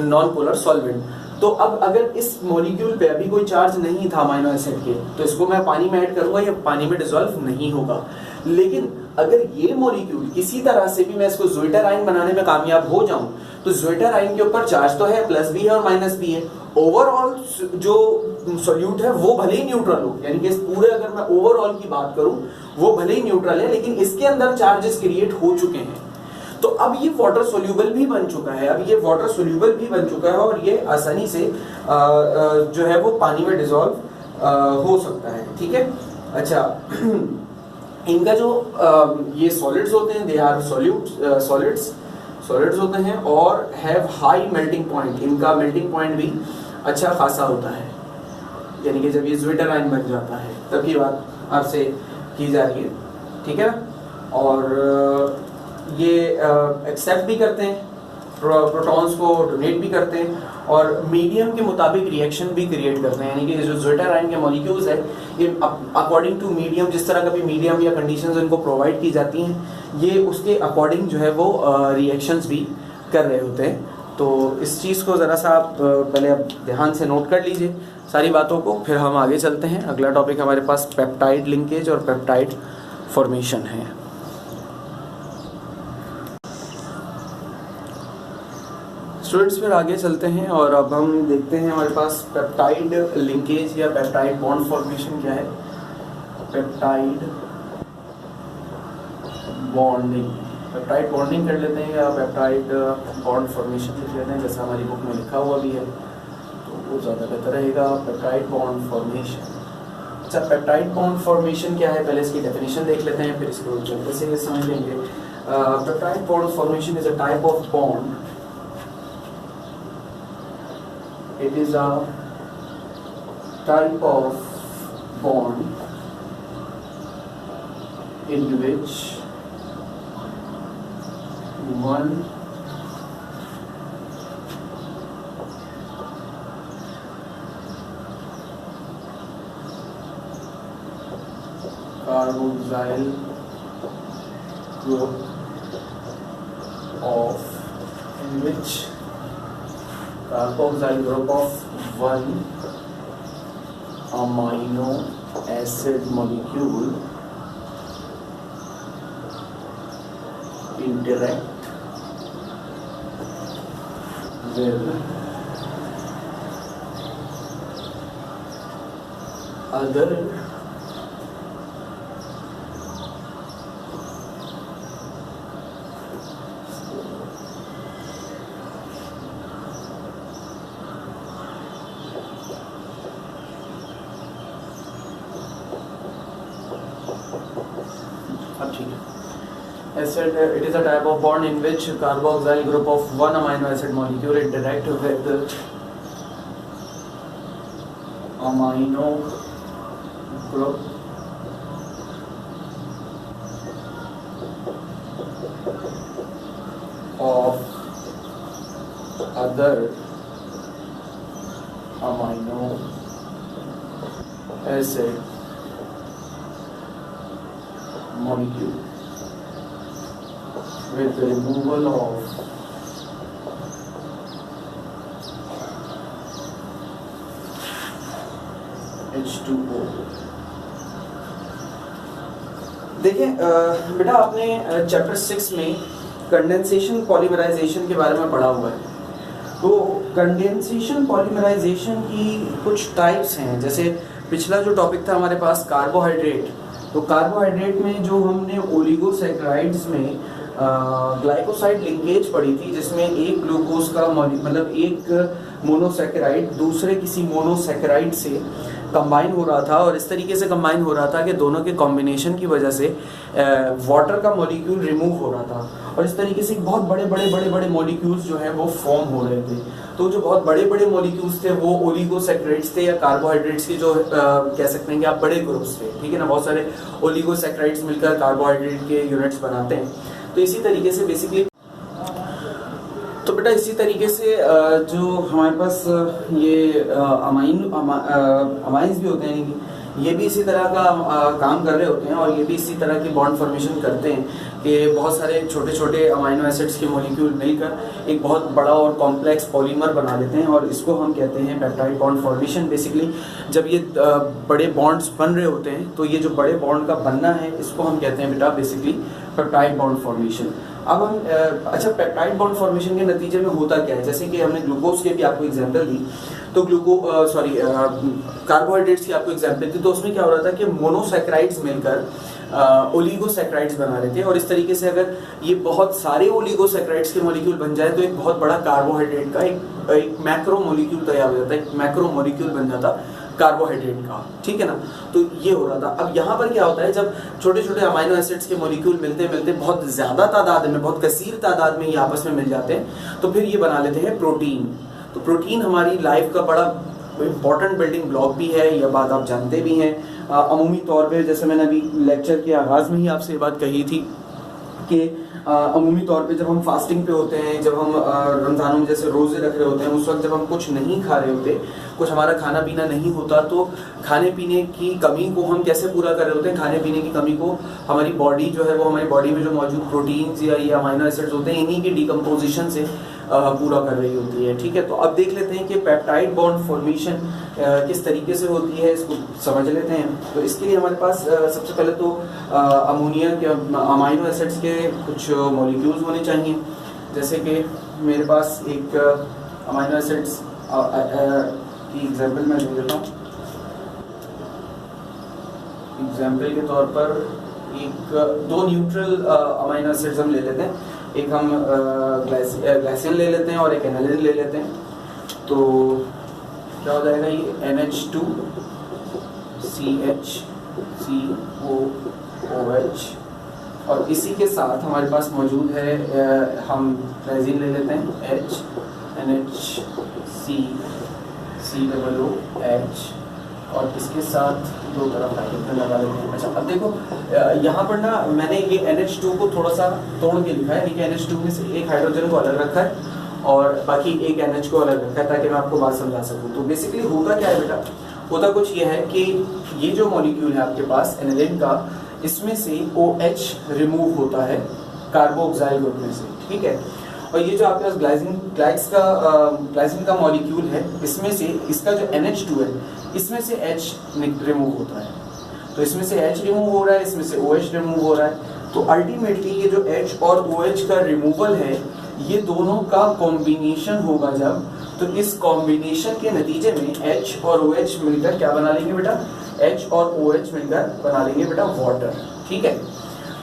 non polar solvent. तो अब अगर इस मॉलिक्यूल पे अभी कोई चार्ज नहीं था अमाइनो एसिड के, तो इसको मैं पानी में ऐड करूंगा, ये पानी में डिसॉल्व नहीं होगा। लेकिन अगर ये मॉलिक्यूल किसी तरह से भी मैं इसको ज़्विटर आयन बनाने में कामयाब हो जाऊं, तो ज़्विटर आयन के ऊपर चार्ज तो है, प्लस भी है और माइनस भी है, ओवरऑल जो सॉल्यूट है वो भले ही न्यूट्रल हो, यानी कि इस पूरे अगर मैं ओवरऑल की बात करूं वो भले ही न्यूट्रल है, लेकिन इसके अंदर चार्जेस क्रिएट हो चुके हैं। तो अब ये वाटर सोल्यूबल भी बन चुका है, अब ये वाटर सोल्यूबल भी बन चुका है और ये आसानी से जो है वो पानी में डिसॉल्व हो सकता है, ठीक है। अच्छा, इनका जो ये सॉलिड्स होते हैं, दे आर सॉलिड्स होते हैं और हैव हाई मेल्टिंग पॉइंट, इनका मेल्टिंग पॉइंट भी अच्छा खासा होता है, यानी कि जब ये ज़्विटर आयन बन जाता है तब ये बात आपसे की जा रही है, ठीक है ना। और ये एक्सेप्ट भी करते हैं प्रोटॉन्स को, डोनेट भी करते हैं और मीडियम के मुताबिक रिएक्शन भी क्रिएट करते हैं, यानी कि जो ज़्विटर आयन के मॉलिक्यूल्स है ये अकॉर्डिंग टू मीडियम, जिस तरह का भी मीडियम या कंडीशंस इनको प्रोवाइड की जाती हैं, ये उसके अकॉर्डिंग जो है वो रिएक्शंस भी कर रहे होते हैं। तो इस चीज़ को ज़रा सा आप पहले आप ध्यान से नोट कर लीजिए सारी बातों को, फिर हम आगे चलते हैं। अगला टॉपिक हमारे पास पेप्टाइड लिंकेज और पेप्टाइड फॉर्मेशन है। स्टूडेंट्स फिर आगे चलते हैं और अब हम देखते हैं हमारे पास पेप्टाइड लिंकेज या पेप्टाइड बॉन्ड फॉर्मेशन क्या है। पेप्टाइड बॉन्डिंग, पेप्टाइड बॉन्डिंग कर लेते हैं या पेप्टाइड बॉन्ड फॉर्मेशन लिख लेते हैं, जैसा हमारी बुक में लिखा हुआ भी है, तो वो ज़्यादा बेहतर रहेगा। पेप्टाइड बॉन्ड फॉर्मेशन, अच्छा पेप्टाइड बॉन्ड फॉर्मेशन क्या है, पहले इसकी डेफिनेशन देख लेते हैं, फिर इसको जल्दी से समझ लेंगे। Peptide bond formation is a type of bond, it is a type of bond in which one carboxyl group in which carboxyl group of 1 amino acid molecule interact with other अब ठीक है acid, it is a type of bond in which carboxyl group of one amino acid molecule interact with amino group of other amino acid molecule with the removal of H2O। देखिए बेटा आपने chapter 6 में condensation polymerisation के बारे में पढ़ा हुआ है। तो कंडेंसेशन पॉलीमराइजेशन की कुछ टाइप्स हैं। जैसे पिछला जो टॉपिक था हमारे पास कार्बोहाइड्रेट, तो कार्बोहाइड्रेट में जो हमने ओलिगोसैकेराइड्स में ग्लाइकोसाइड लिंकेज पढ़ी थी, जिसमें एक ग्लूकोज का मतलब एक मोनोसैकेराइड दूसरे किसी मोनोसैकेराइड से कंबाइन हो रहा था, और इस तरीके से कंबाइन हो रहा था कि दोनों के कॉम्बिनेशन की वजह से वाटर का मॉलिक्यूल रिमूव हो रहा था, और इस तरीके से बहुत बड़े बड़े बड़े बड़े मॉलिक्यूल्स जो हैं वो फॉर्म हो रहे थे। तो जो बहुत बड़े बड़े मॉलिक्यूल्स थे वो ओलिगोसैकेराइड्स थे या कार्बोहाइड्रेट्स के जो कह सकते हैं कि आप बड़े ग्रुप्स थे, ठीक है ना। बहुत सारे ओलिगोसैकेराइड्स मिलकर कार्बोहाइड्रेट के यूनिट्स बनाते हैं। तो इसी तरीके से बेसिकली तो बेटा इसी तरीके से जो हमारे पास ये अमाइंस भी होते हैं, ये भी इसी तरह का काम कर रहे होते हैं, और ये भी इसी तरह की बॉन्ड फॉर्मेशन करते हैं कि बहुत सारे छोटे छोटे अमाइनो एसिड्स के मॉलिक्यूल मिलकर एक बहुत बड़ा और कॉम्प्लेक्स पॉलीमर बना लेते हैं, और इसको हम कहते हैं पेप्टाइड बॉन्ड फॉर्मेशन। बेसिकली जब ये बड़े बॉन्ड्स बन रहे होते हैं तो ये जो बड़े बॉन्ड का बनना है इसको हम कहते हैं बेटा बेसिकली पेप्टाइड बॉन्ड फॉर्मेशन। अब हम अच्छा पेप्टाइड बॉन्ड फॉर्मेशन के नतीजे में होता क्या है, जैसे कि हमने ग्लूकोज के भी आपको एग्जांपल दी, तो कार्बोहाइड्रेट्स की आपको एग्जांपल दी, तो उसमें क्या हो रहा था कि मोनोसैकेराइड्स मिलकर ओलिगोसैकेराइड्स बना रहे थे, और इस तरीके से अगर ये बहुत सारे ओलिगोसैकेराइड्स के मॉलिक्यूल बन जाए तो एक बहुत बड़ा कार्बोहाइड्रेट का एक मैक्रो मॉलिक्यूल तैयार हो जाता है, एक मैक्रो मॉलिक्यूल बन जाता कार्बोहाइड्रेट का, ठीक है ना। तो ये हो रहा था। अब यहाँ पर क्या होता है, जब छोटे छोटे अमाइनो एसिड्स के मॉलिक्यूल मिलते मिलते बहुत ज्यादा तादाद में, बहुत कसीर तादाद में ये आपस में मिल जाते हैं, तो फिर ये बना लेते हैं प्रोटीन। तो प्रोटीन हमारी लाइफ का बड़ा इंपॉर्टेंट बिल्डिंग ब्लॉक भी है, यह बात आप जानते भी हैं। अमूमी तौर पे जैसे मैंने अभी लेक्चर के आगाज में ही आपसे ये बात कही थी कि अमूमी तौर पे जब हम फास्टिंग पे होते हैं, जब हम रमज़ानों में जैसे रोज़े रख रहे होते हैं, उस वक्त जब हम कुछ नहीं खा रहे होते, कुछ हमारा खाना पीना नहीं होता, तो खाने पीने की कमी को हम कैसे पूरा कर रहे होते हैं, खाने पीने की कमी को हमारी बॉडी जो है वो हमारी बॉडी में जो मौजूद प्रोटीन्स या ये अमाइनो एसिड्स होते हैं इन्हीं की डिकम्पोजिशन से पूरा कर रही होती है, ठीक है। तो अब देख लेते हैं कि पेप्टाइड बॉन्ड फॉर्मेशन किस तरीके से होती है, इसको समझ लेते हैं। तो इसके लिए हमारे पास सबसे पहले तो अमोनिया के अमाइनो एसिड्स के कुछ मॉलिक्यूल्स होने चाहिए। जैसे कि मेरे पास एक अमाइनो एसिड्स की एग्जांपल मैं दे देता हूँ। एग्जांपल के तौर पर दो न्यूट्रल अमाइनो एसिड्स हम ले लेते हैं। एक हम ग्लाइसिन ले लेते हैं और एक एनालिन ले लेते हैं। तो क्या हो जाएगा, ये NH2 CHCOOH, और इसी के साथ हमारे पास मौजूद है हम ग्लाइसिन ले लेते हैं H NHCCOOH, और इसके साथ दो तरफ हाइड्रोजन लगा लेते हैं। अच्छा अब देखो यहाँ पर ना मैंने ये NH2 को थोड़ा सा तोड़ के लिखा है, ठीक है। NH2 में से एक हाइड्रोजन को अलग रखा है और बाकी एक NH को अलग रखा है, ताकि मैं आपको बात समझा सकूँ। तो बेसिकली होता क्या है बेटा, होता कुछ ये है कि ये जो मॉलिक्यूल है आपके पास एनालिन का, इसमें से OH रिमूव होता है कार्बोक्सिल ग्रुप में से, ठीक है। और ये जो आपके पास ग्लाइसिन का मॉलिक्यूल है, इसमें से इसका जो NH2 है, इसमें से H रिमूव होता है, तो इसमें से H रिमूव हो रहा है, इसमें से OH रिमूव हो रहा है। तो अल्टीमेटली ये जो H और OH का रिमूवल है, ये दोनों का कॉम्बिनेशन होगा जब, तो इस कॉम्बिनेशन के नतीजे में H और OH मिलकर क्या बना लेंगे बेटा, H और OH मिलकर बना लेंगे बेटा वाटर। ठीक है,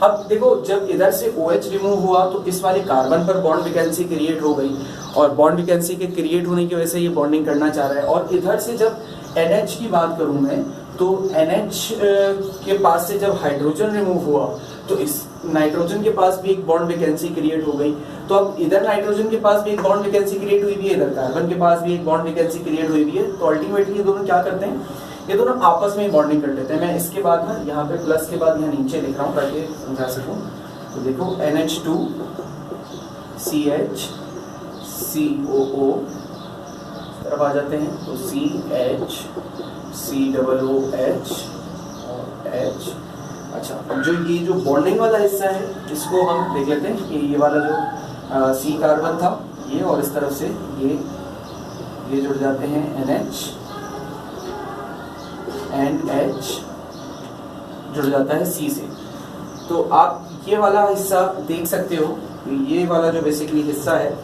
अब देखो जब इधर से OH रिमूव हुआ तो इस वाले कार्बन पर बॉन्ड वैकेंसी क्रिएट हो गई, और बॉन्ड वैकेंसी के क्रिएट होने की वजह से ये बॉन्डिंग करना चाह रहा है। और इधर से जब NH की बात करूं मैं, तो NH के पास से जब हाइड्रोजन रिमूव हुआ तो इस नाइट्रोजन के पास भी एक बॉन्ड वैकेंसी क्रिएट हो गई। तो अब इधर नाइट्रोजन के पास भी एक बॉन्ड वैकेंसी क्रिएट हुई भी है, इधर कार्बन के पास भी एक बॉन्ड वैकेंसी क्रिएट हुई भी है। तो अल्टीमेटली ये दोनों क्या करते हैं, ये दोनों आपस में बॉन्डिंग कर लेते हैं। मैं इसके बाद ना यहाँ पे प्लस के बाद यहाँ नीचे लिख रहा हूँ ताकि समझा सकूँ। तो देखो NH2 CH COO तरफ आ जाते हैं, तो CH COOH और H। अच्छा, अब जो बॉन्डिंग वाला हिस्सा है इसको हम देख लेते हैं कि ये वाला जो C कार्बन था ये, और इस तरफ से ये जुड़ जाते हैं NH एंड H जुड़ जाता है C से। तो आप ये वाला हिस्सा देख सकते हो, ये वाला जो बेसिकली हिस्सा है,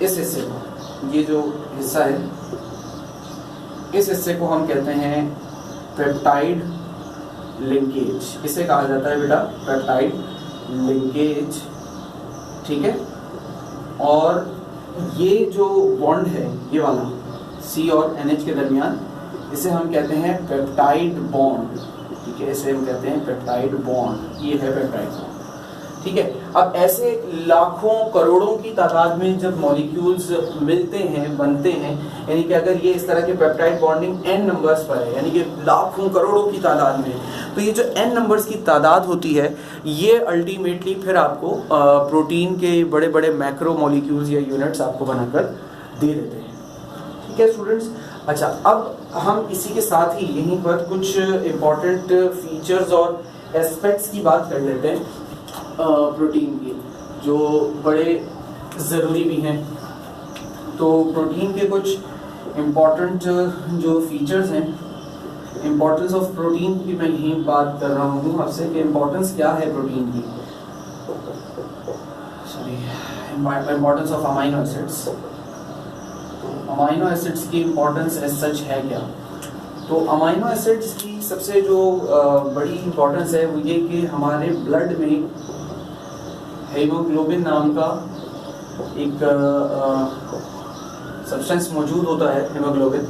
इस हिस्से को, ये जो हिस्सा है इस हिस्से को हम कहते हैं पेप्टाइड लिंकेज, इसे कहा जाता है बेटा पेप्टाइड लिंकेज। ठीक है, और ये जो बॉन्ड है ये वाला C और NH के दरमियान, इसे हम कहते हैं पेप्टाइड बॉन्ड। ठीक है, इसे हम कहते हैं पेप्टाइड बॉन्ड, ये है पेप्टाइड बॉन्ड। ठीक है, अब ऐसे लाखों करोड़ों की तादाद में जब मॉलिक्यूल्स मिलते हैं, बनते हैं, यानी कि अगर ये इस तरह के पेप्टाइड बॉन्डिंग n नंबर्स पर है, यानी कि लाखों करोड़ों की तादाद में, तो ये जो n नंबर्स की तादाद होती है, ये अल्टीमेटली फिर आपको प्रोटीन के बड़े बड़े मैक्रो मॉलिक्यूल्स या यूनिट्स आपको बनाकर दे देते हैं। ठीक है स्टूडेंट्स, अच्छा अब हम इसी के साथ ही यहीं पर कुछ इम्पोर्टेंट फीचर्स और एस्पेक्ट्स की बात कर लेते हैं प्रोटीन की, जो बड़े ज़रूरी भी हैं। तो प्रोटीन के कुछ इम्पोर्टेंट जो फीचर्स हैं, इम्पोर्टेंस ऑफ प्रोटीन की मैं यही बात कर रहा हूँ आपसे कि इम्पोर्टेंस क्या है प्रोटीन की, sorry importance of amino acids. Amino acids की इम्पोर्टेंस एज सच है क्या? तो अमाइनो एसिड्स की सबसे जो बड़ी इम्पोर्टेंस है वो ये कि हमारे ब्लड में हीमोग्लोबिन नाम का एक सब्सटेंस मौजूद होता है, हीमोग्लोबिन,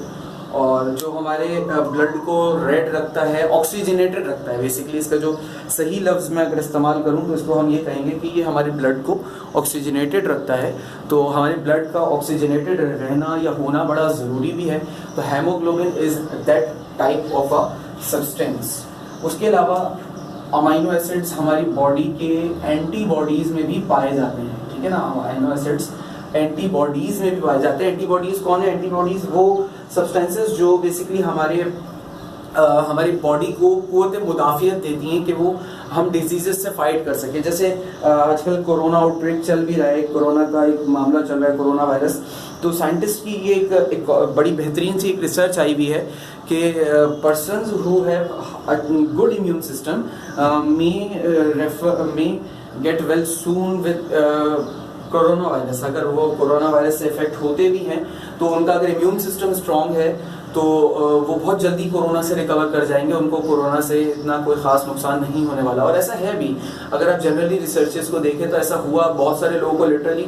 और जो हमारे ब्लड को रेड रखता है, ऑक्सीजनेटेड रखता है। बेसिकली इसका जो सही लफ्ज़ मैं अगर इस्तेमाल करूं तो इसको हम ये कहेंगे कि ये हमारे ब्लड को ऑक्सीजनेटेड रखता है। तो हमारे ब्लड का ऑक्सीजनेटेड रहना या होना बड़ा ज़रूरी भी है। तो haemoglobin is that type of a substance. उसके अलावा अमाइनो एसिड्स हमारी बॉडी के एंटीबॉडीज़ में भी पाए जाते हैं। ठीक है ना, अमाइनो एसिड्स एंटीबॉडीज़ में भी पाए जाते हैं। एंटीबॉडीज़ कौन है? एंटीबॉडीज़ वो सब्सटेंसेस जो बेसिकली हमारी बॉडी को कुव्वत मुदाफ़ियत देती हैं कि वो हम डिजीज़ से फाइट कर सकें। जैसे आजकल कोरोना आउटब्रेक चल भी रहा है, कोरोना का एक मामला चल रहा है, कोरोना वायरस। तो साइंटिस्ट की ये एक बड़ी बेहतरीन सी एक रिसर्च आई हुई है कि persons who have good immune system may get well soon with corona virus. अगर वो कोरोना वायरस से इफेक्ट होते भी हैं तो उनका अगर इम्यून सिस्टम स्ट्रॉन्ग है तो वो बहुत जल्दी कोरोना से रिकवर कर जाएंगे, उनको कोरोना से इतना कोई ख़ास नुकसान नहीं होने वाला। और ऐसा है भी, अगर आप जनरली रिसर्चेस को देखें तो ऐसा हुआ। बहुत सारे लोगों को लिटरली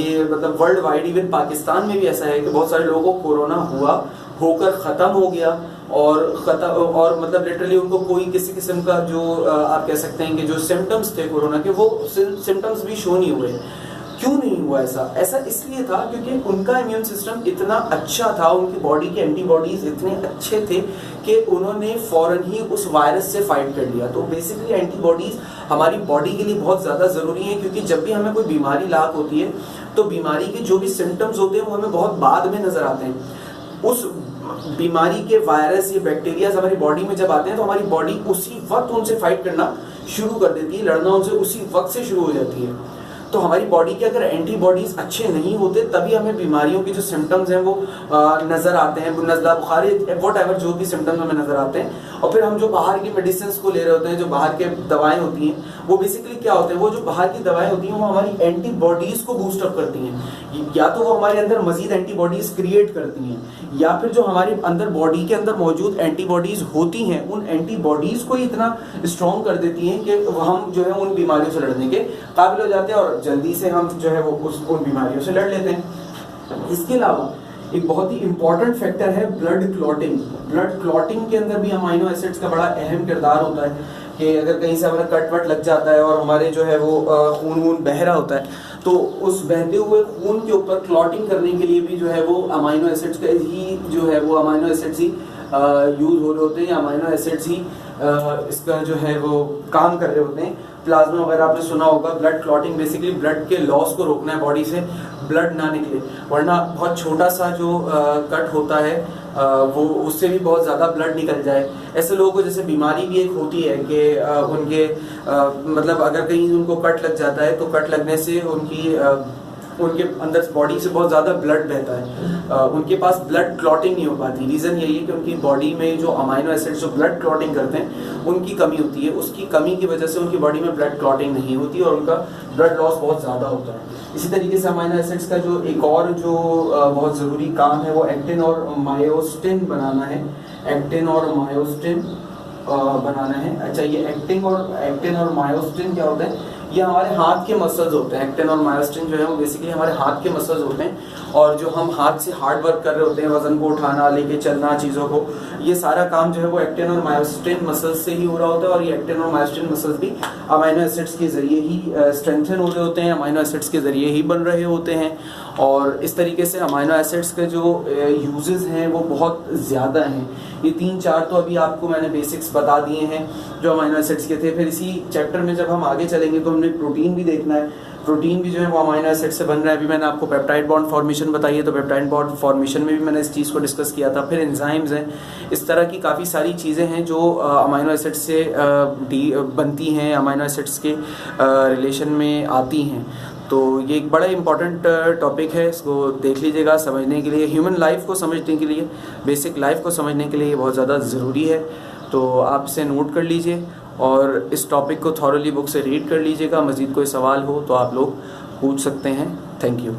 ये मतलब वर्ल्ड वाइड, इवन पाकिस्तान में भी ऐसा है कि बहुत सारे लोगों को कोरोना हुआ, होकर ख़त्म हो गया, और मतलब लिटरली उनको कोई किसी किस्म का जो आप कह सकते हैं कि जो सिम्टम्स थे कोरोना के, वो सिम्टम्स भी शो नहीं हुए। क्यों नहीं हुआ ऐसा इसलिए था क्योंकि उनका इम्यून सिस्टम इतना अच्छा था, उनकी बॉडी के एंटीबॉडीज इतने अच्छे थे कि उन्होंने फौरन ही उस वायरस से फाइट कर लिया। तो बेसिकली एंटीबॉडीज हमारी बॉडी के लिए बहुत ज़्यादा ज़रूरी है, क्योंकि जब भी हमें कोई बीमारी लाक होती है तो बीमारी के जो भी सिम्टम्स होते हैं वो हमें बहुत बाद में नज़र आते हैं। उस बीमारी के वायरस या बैक्टीरियाज हमारी बॉडी में जब आते हैं तो हमारी बॉडी उसी वक्त उनसे फाइट करना शुरू कर देती है, लड़ना उनसे उसी वक्त से शुरू हो जाती है। तो हमारी बॉडी के अगर एंटीबॉडीज अच्छे नहीं होते तभी हमें बीमारियों के जो सिम्टम्स हैं वो नजर आते हैं, नज़ला बुखार वॉट एवर जो भी सिम्टम्स हमें नजर आते हैं। और फिर हम जो बाहर की मेडिसिन को ले रहे होते हैं, जो बाहर के दवाएं होती हैं, वो बेसिकली क्या होते हैं, वो जो बाहर की दवाएं होती हैं वो हमारी एंटीबॉडीज को बूस्ट अप करती हैं, या तो वो हमारे अंदर मजीद एंटीबॉडीज क्रिएट करती हैं, या फिर जो हमारे अंदर बॉडी के अंदर मौजूद एंटीबॉडीज होती हैं उन एंटीबॉडीज को इतना स्ट्रॉन्ग कर देती हैं कि हम जो है उन बीमारियों से लड़ने के काबिल हो जाते हैं और जल्दी से हम जो है वो उन बीमारियों से लड़ लेते हैं। इसके अलावा एक बहुत ही इंपॉर्टेंट फैक्टर है ब्लड क्लॉटिंग। ब्लड क्लॉटिंग के अंदर भी अमाइनो एसिड्स का बड़ा अहम किरदार होता है कि अगर कहीं से हमारा कट वट लग जाता है और हमारे जो है वो खून वून बह रहा होता है, तो उस बहते हुए खून के ऊपर क्लॉटिंग करने के लिए भी जो है वो अमाइनो एसिड्स का ही जो है वो अमाइनो एसिड्स ही यूज हो रहे होते हैं, या अमाइनो एसिड्स ही इसका जो है वो काम कर रहे होते हैं। प्लाज्मा वगैरह आपने सुना होगा। ब्लड क्लॉटिंग बेसिकली ब्लड के लॉस को रोकना है, बॉडी से ब्लड ना निकले, वरना बहुत छोटा सा जो कट होता है वो उससे भी बहुत ज़्यादा ब्लड निकल जाए। ऐसे लोगों को जैसे बीमारी भी एक होती है कि उनके मतलब अगर कहीं उनको कट लग जाता है तो कट लगने से उनके अंदर बॉडी से बहुत ज़्यादा ब्लड बहता है, उनके पास ब्लड क्लॉटिंग नहीं हो पाती। रीज़न यही है कि उनकी बॉडी में जो अमाइनो एसिड्स जो ब्लड क्लॉटिंग करते हैं उनकी कमी होती है, उसकी कमी की वजह से उनकी बॉडी में ब्लड क्लॉटिंग नहीं होती और उनका ब्लड लॉस बहुत ज़्यादा होता है। इसी तरीके से अमाइनो एसिड्स का जो एक और जो बहुत ज़रूरी काम है वो एक्टिन और मायोस्टिन बनाना है। एक्टिन और मायोस्टिन बनाना है। अच्छा, ये एक्टिन और मायोस्टिन क्या होता है? ये हमारे हाथ के मसल्स होते हैं। एक्टिन और मायोस्टिन जो है वो बेसिकली हमारे हाथ के मसल्स होते हैं, और जो हम हाथ से हार्ड वर्क कर रहे होते हैं, वजन को उठाना, लेके चलना, चीज़ों को, ये सारा काम जो है वो एक्टिन और मायोस्टिन मसल्स से ही हो रहा होता है। और ये एक्टिन और मायोस्टिन मसल्स भी अमाइनो एसिड्स के जरिए ही स्ट्रेंथन हो रहे होते हैं, अमाइनो एसिड्स के जरिए ही बन रहे होते हैं। और इस तरीके से अमाइनो एसिड्स के जो यूजेस हैं वो बहुत ज़्यादा हैं। ये 3-4 तो अभी आपको मैंने बेसिक्स बता दिए हैं जो अमाइनो एसिड्स के थे। फिर इसी चैप्टर में जब हम आगे चलेंगे तो हमने प्रोटीन भी देखना है। प्रोटीन भी जो है वो अमाइनो एसिड से बन रहा है। अभी मैंने आपको पेप्टाइड बॉन्ड फॉर्मेशन बताई है, तो पेप्टाइड बॉन्ड फॉर्मेशन में भी मैंने इस चीज़ को डिस्कस किया था। फिर एंजाइम्स हैं, इस तरह की काफ़ी सारी चीज़ें हैं जो अमाइनो एसिड से बनती हैं, अमाइनो एसिड्स के रिलेशन में आती हैं। तो ये एक बड़ा इंपॉर्टेंट टॉपिक है, इसको देख लीजिएगा समझने के लिए, ह्यूमन लाइफ को समझने के लिए, बेसिक लाइफ को समझने के लिए ये बहुत ज़्यादा ज़रूरी है। तो आप इसे नोट कर लीजिए और इस टॉपिक को थॉरली बुक से रीड कर लीजिएगा। मज़ीद कोई सवाल हो तो आप लोग पूछ सकते हैं। Thank you.